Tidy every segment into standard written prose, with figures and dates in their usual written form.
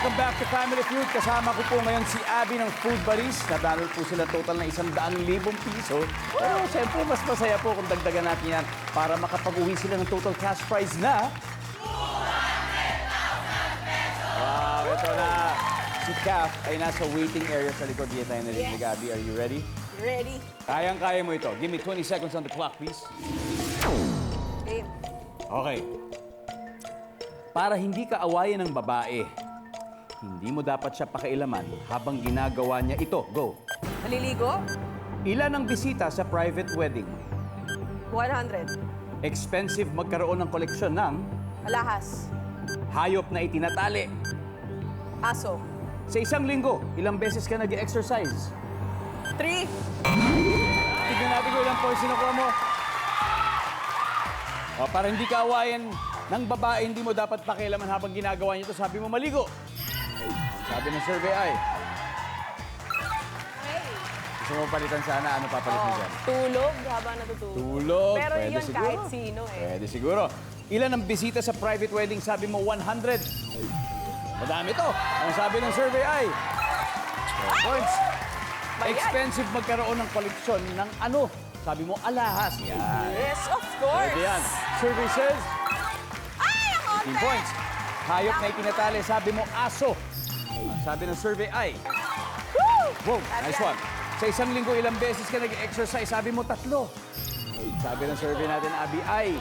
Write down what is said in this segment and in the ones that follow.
Welcome back to Family Feud. Kasama ko po ngayon si Abby ng Food Buddies. Nadalo po sila total na 100,000 piso. Pero siyempre, mas masaya po kung dagdagan natin yan para makapag-uwi sila ng total cash prize na... 200,000 pesos! Wow, ito na. Si Kath ay nasa waiting area sa likod. Di tayo narinig, Abby. Are you ready? Ready? Kayang-kaya mo ito. Give me 20 seconds on the clock, please. Game. Okay. Para hindi ka awayan ng babae, hindi mo dapat siya pakailaman habang ginagawa niya ito. Go. Maliligo? Ilan ang bisita sa private wedding? 100. Expensive magkaroon ng koleksyon ng Alahas. hayop na itinatali. Aso. Sa isang linggo, ilang beses ka nag-exercise? 3. Tignan natin kung ilang points nakuha mo. O, para hindi ka awayan ng babae, hindi mo dapat pakialaman habang ginagawa niya ito. Sabi mo, maligo. Sabi ng survey ay, gusto mo palitan sana, ano papalit mo dyan? Tulog habang natutulog. Tulog. Pero Pwede yun siguro. kahit sino eh. Pwede siguro. Ilan ang bisita sa private wedding? Sabi mo, 100. Madami to. Ang sabi ng survey ay, 12 points. Bayan. Expensive magkaroon ng koleksyon ng ano? Sabi mo, alahas. Yan. Yes, of course. Pwede yan. Survey says, Ay, ang 15 points. Hayop na itinatali, sabi mo, aso. Ang sabi ng survey ay, Woo! wow, nice one. Sa isang linggo, ilang beses ka nag-exercise? Sabi mo, 3. Sabi ng survey natin, Abby, ay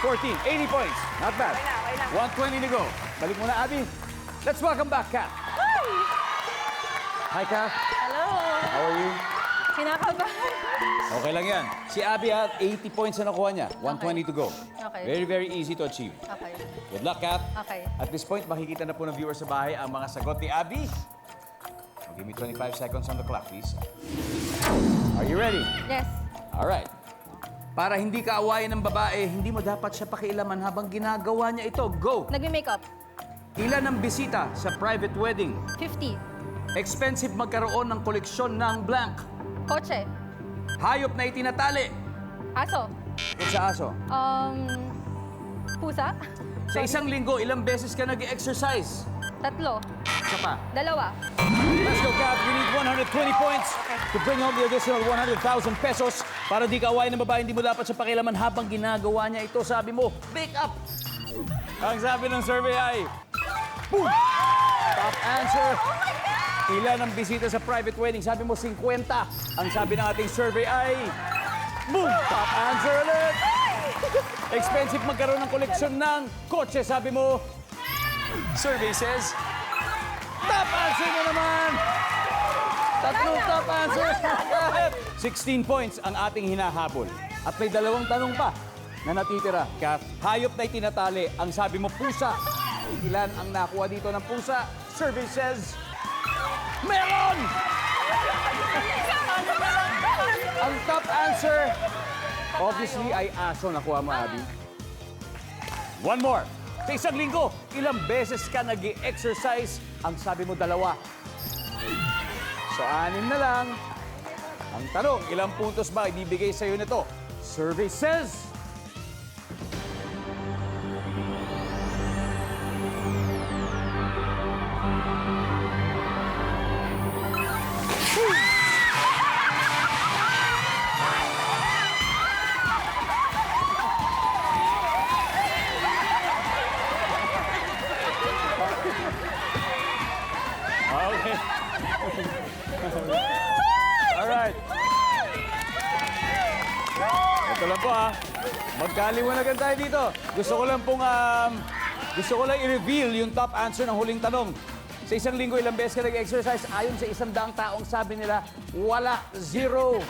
14, 80 points. Not bad. Okay na. 120 to go. Balik muna, Abby. Let's welcome back, Kat. Hi, Kat. Hello. How are you? Kinakabahan. Okay lang yan. Si Abby, 80 points na nakuha niya. 120 to go. Okay. Very, very easy to achieve. Okay. Good luck, Kat. Okay. At this point, makikita na po ng viewers sa bahay ang mga sagot ni Abby. Give me 25 seconds on the clock, please. Are you ready? Yes. All right. Para hindi ka awayan ng babae, hindi mo dapat siya pakialaman habang ginagawa niya ito. Go! Nagme-makeup. Ilan ang bisita sa private wedding? 50. Expensive magkaroon ng koleksyon ng blank. Kotse. Hayop na itinatali. Aso. Kung sa aso. Pusa. Sa isang linggo, ilang beses ka nag-exercise? 3. Isa pa. 2. Let's go, Kat. You need 120 points to bring home the additional 100,000 pesos. Para di ka awayan ng babae, hindi mo dapat sa pakialaman habang ginagawa niya ito. Sabi mo, pick up. Ang sabi ng survey ay, boom! Top answer. Ilan ang bisita sa private wedding? Sabi mo, 50. Ang sabi ng ating survey ay, boom! Top answer ulit. Expensive magkaroon ng koleksyon ng kotse. Sabi mo, survey says, top answer mo naman! Tatlong top answer! 16 points ang ating hinahabol. At may 2 tanong pa na natitira. Kath, hayop na itinatali. Ang sabi mo, pusa. Ilan ang nakuha dito ng pusa? Survey says, meron! Ang top answer, obviously, ay aso. Nakuha mo, Abby. One more. Sa isang linggo, ilang beses ka nag-exercise? Ang sabi mo, 2. So, 6 na lang. Ang tanong, ilang puntos ba ibibigay sa'yo nito? Survey says... Okay. Alright. Ito lang po ha. Magkaliwanagan tayo dito. Gusto ko lang i-reveal yung top answer ng huling tanong. Sa isang linggo, ilang beses ka nag-exercise? Ayon sa 100 taong sabi nila, wala, 0.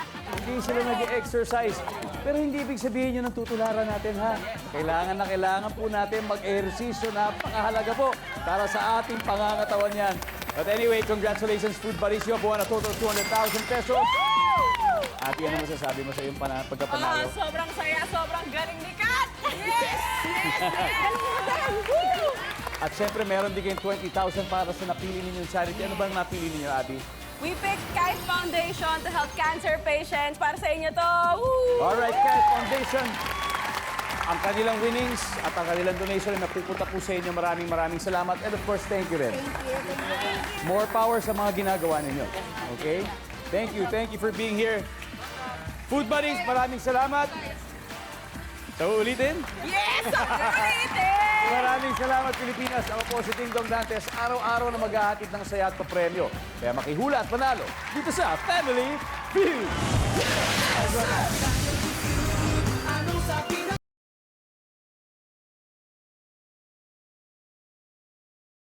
Hindi sila nag-exercise. Pero hindi ibig sabihin yun ang tutularan natin, ha? Kailangan na kailangan po natin mag-ehersisyo. Napakahalaga po para sa ating pangangatawan yan. But anyway, congratulations, Food Buddies. You have won a total of 200,000 pesos. Ate, ano masasabi mo sa iyong pagkapanalo? Sobrang saya, sobrang galing ni Kat! Yes! At syempre, meron din kayong 20,000 para sa napili ninyong charity. Ano bang napili ninyo, Abby? We picked Kite Foundation to help cancer patients. Para sa inyo to! Woo! Alright, Kite Foundation. ang kanilang winnings at ang kanilang donation na napupunta po sa inyo. Maraming salamat. And of course, thank you rin. More power sa mga ginagawa ninyo. Okay? Thank you for being here. Food Buddies, maraming salamat. So, ulitin? Yes! Ulitin! Maraming salamat, Pilipinas. Ako po si Ting Dong Dantes. Araw-araw na maghahatid ng saya at papremyo. Kaya makihula at panalo dito sa Family Feud.